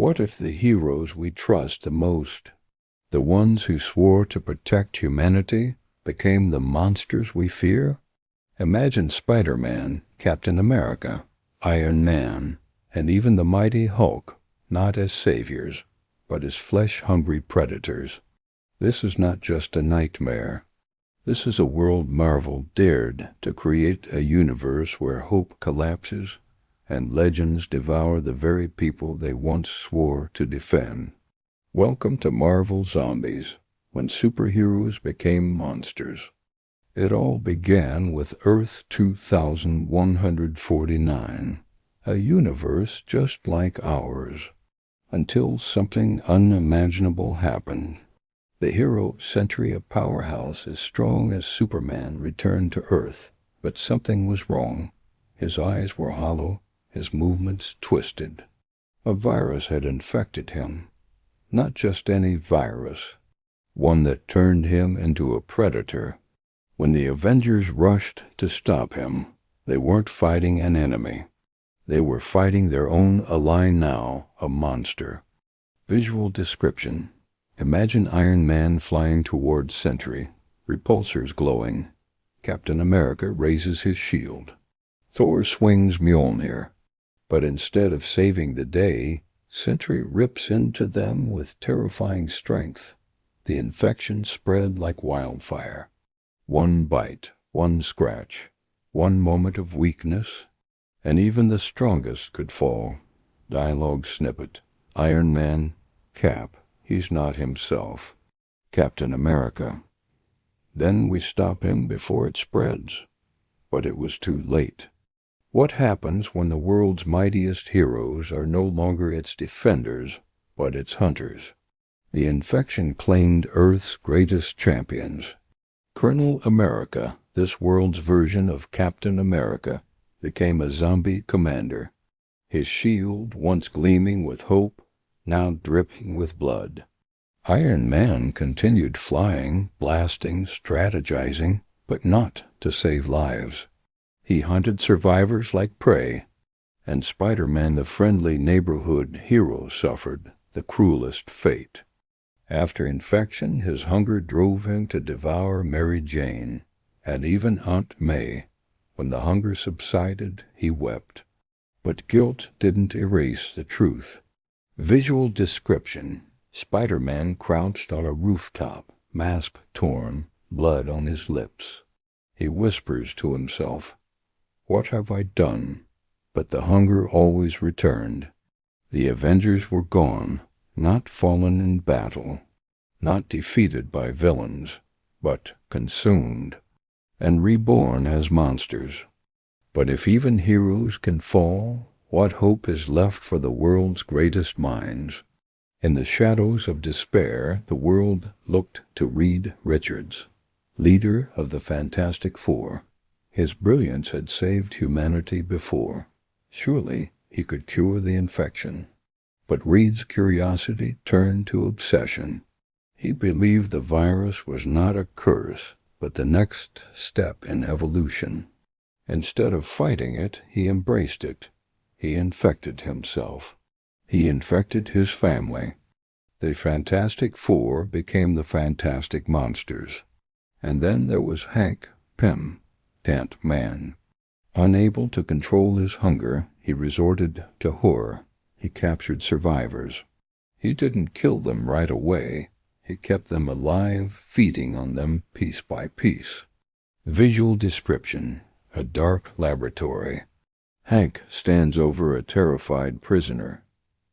What if the heroes we trust the most, the ones who swore to protect humanity, became the monsters we fear? Imagine Spider-Man, Captain America, Iron Man, and even the mighty Hulk, not as saviors, but as flesh-hungry predators. This is not just a nightmare. This is a world Marvel dared to create, a universe where hope collapses and legends devour the very people they once swore to defend. Welcome to Marvel Zombies, when superheroes became monsters. It all began with Earth 2149, a universe just like ours, until something unimaginable happened. The hero Sentry, a powerhouse as strong as Superman, returned to Earth, but something was wrong. His eyes were hollow, his movements twisted. A virus had infected him. Not just any virus, one that turned him into a predator. When the Avengers rushed to stop him, they weren't fighting an enemy. They were fighting their own ally now, a monster. Visual description. Imagine Iron Man flying towards Sentry, repulsors glowing. Captain America raises his shield. Thor swings Mjolnir. But instead of saving the day, Sentry rips into them with terrifying strength. The infection spread like wildfire. One bite, one scratch, one moment of weakness, and even the strongest could fall. Dialogue snippet. Iron Man, Cap. He's not himself. Captain America. Then we stop him before it spreads. But it was too late. What happens when the world's mightiest heroes are no longer its defenders, but its hunters? The infection claimed Earth's greatest champions. Colonel America, this world's version of Captain America, became a zombie commander. His shield, once gleaming with hope, now dripping with blood. Iron Man continued flying, blasting, strategizing, but not to save lives. He hunted survivors like prey, and Spider-Man, the friendly neighborhood hero, suffered the cruelest fate. After infection, his hunger drove him to devour Mary Jane, and even Aunt May. When the hunger subsided, he wept. But guilt didn't erase the truth. Visual description. Spider-Man crouched on a rooftop, mask torn, blood on his lips. He whispers to himself, "What have I done?" But the hunger always returned. The Avengers were gone, not fallen in battle, not defeated by villains, but consumed, and reborn as monsters. But if even heroes can fall, what hope is left for the world's greatest minds? In the shadows of despair, the world looked to Reed Richards, leader of the Fantastic Four. His brilliance had saved humanity before. Surely he could cure the infection. But Reed's curiosity turned to obsession. He believed the virus was not a curse, but the next step in evolution. Instead of fighting it, he embraced it. He infected himself. He infected his family. The Fantastic Four became the Fantastic Monsters. And then there was Hank Pym, Ant-Man. Unable to control his hunger, he resorted to horror. He captured survivors. He didn't kill them right away. He kept them alive, feeding on them piece by piece. Visual description. A dark laboratory. Hank stands over a terrified prisoner,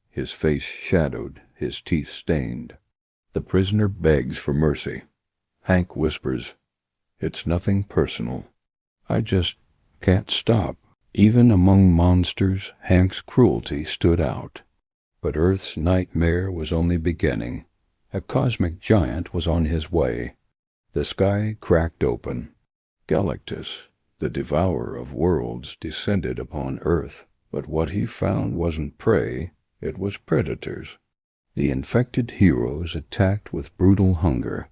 his face shadowed, his teeth stained. The prisoner begs for mercy. Hank whispers, "It's nothing personal. I just can't stop." Even among monsters, Hank's cruelty stood out. But Earth's nightmare was only beginning. A cosmic giant was on his way. The sky cracked open. Galactus, the devourer of worlds, descended upon Earth. But what he found wasn't prey, it was predators. The infected heroes attacked with brutal hunger.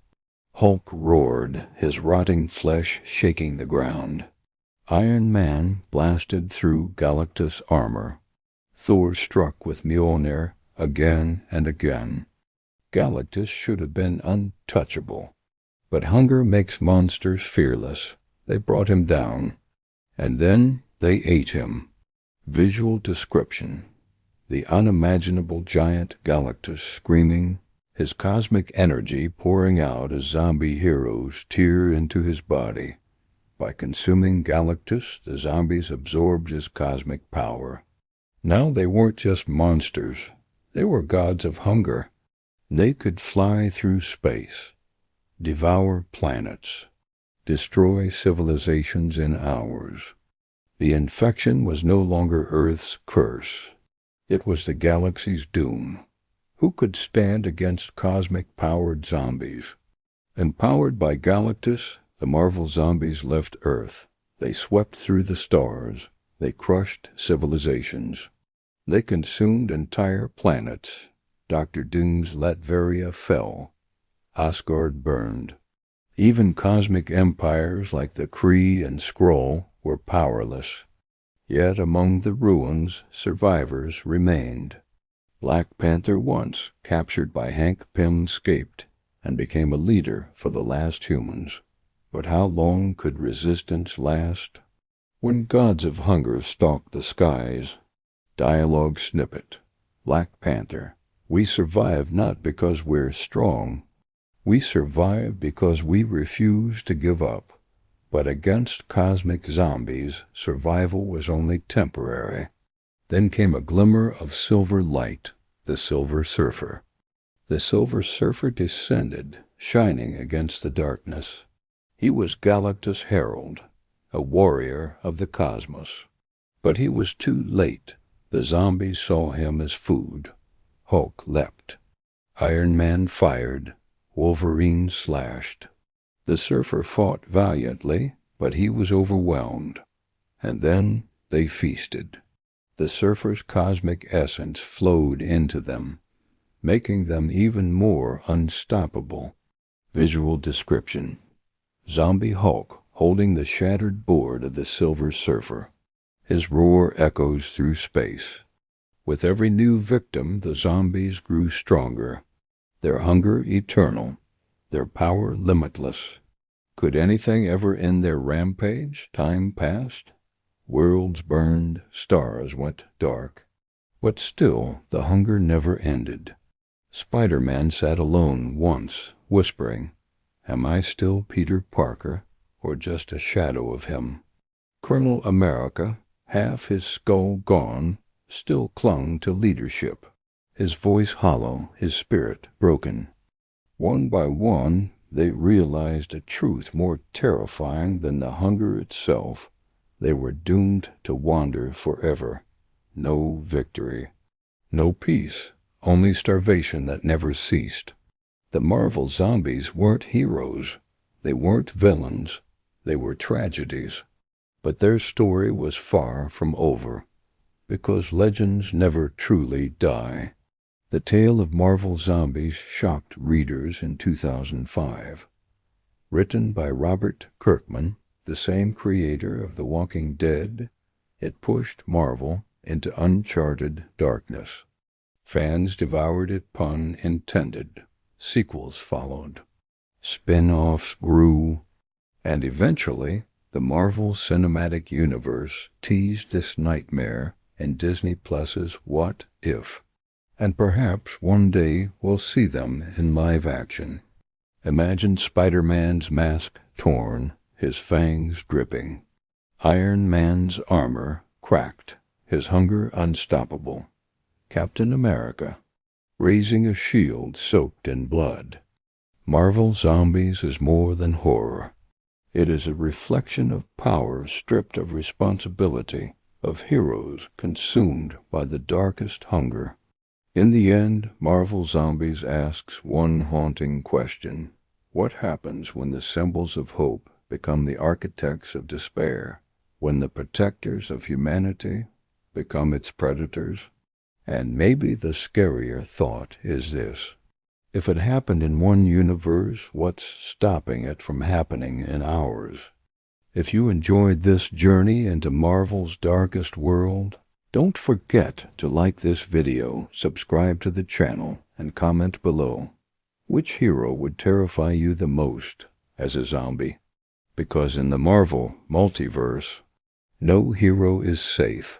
Hulk roared, his rotting flesh shaking the ground. Iron Man blasted through Galactus' armor. Thor struck with Mjolnir, again and again. Galactus should have been untouchable. But hunger makes monsters fearless. They brought him down. And then they ate him. Visual description. The unimaginable giant Galactus screaming, his cosmic energy pouring out as zombie heroes tear into his body. By consuming Galactus, the zombies absorbed his cosmic power. Now they weren't just monsters. They were gods of hunger. They could fly through space, devour planets, destroy civilizations in hours. The infection was no longer Earth's curse. It was the galaxy's doom. Who could stand against cosmic-powered zombies? Empowered by Galactus, the Marvel zombies left Earth. They swept through the stars. They crushed civilizations. They consumed entire planets. Dr. Doom's Latveria fell. Asgard burned. Even cosmic empires like the Kree and Skrull were powerless. Yet among the ruins, survivors remained. Black Panther once, captured by Hank Pym, escaped and became a leader for the last humans. But how long could resistance last? When gods of hunger stalked the skies. Dialogue snippet. Black Panther. We survive not because we're strong. We survive because we refuse to give up. But against cosmic zombies, survival was only temporary. Then came a glimmer of silver light, the Silver Surfer. The Silver Surfer descended, shining against the darkness. He was Galactus' herald, a warrior of the cosmos. But he was too late. The zombies saw him as food. Hulk leapt. Iron Man fired. Wolverine slashed. The Surfer fought valiantly, but he was overwhelmed. And then they feasted. The Surfer's cosmic essence flowed into them, making them even more unstoppable. Visual description. Zombie Hulk holding the shattered board of the Silver Surfer. His roar echoes through space. With every new victim, the zombies grew stronger, their hunger eternal, their power limitless. Could anything ever end their rampage? Time passed. Worlds burned, stars went dark. But still the hunger never ended. Spider-Man sat alone once, whispering, "Am I still Peter Parker, or just a shadow of him?" Colonel America, half his skull gone, still clung to leadership, his voice hollow, his spirit broken. One by one, they realized a truth more terrifying than the hunger itself. They were doomed to wander forever. No victory. No peace. Only starvation that never ceased. The Marvel zombies weren't heroes. They weren't villains. They were tragedies. But their story was far from over, because legends never truly die. The tale of Marvel zombies shocked readers in 2005. Written by Robert Kirkman, the same creator of The Walking Dead, it pushed Marvel into uncharted darkness. Fans devoured it, pun intended. Sequels followed. Spin-offs grew, and eventually the Marvel Cinematic Universe teased this nightmare in Disney Plus's What If? And perhaps one day we'll see them in live action. Imagine Spider-Man's mask torn, his fangs dripping. Iron Man's armor cracked, his hunger unstoppable. Captain America, raising a shield soaked in blood. Marvel Zombies is more than horror. It is a reflection of power stripped of responsibility, of heroes consumed by the darkest hunger. In the end, Marvel Zombies asks one haunting question. What happens when the symbols of hope become the architects of despair? When the protectors of humanity become its predators? And maybe the scarier thought is this. If it happened in one universe, what's stopping it from happening in ours? If you enjoyed this journey into Marvel's darkest world, Don't forget to like this video, subscribe to the channel, and comment below. Which hero would terrify you the most as a zombie? Because in the Marvel multiverse, no hero is safe.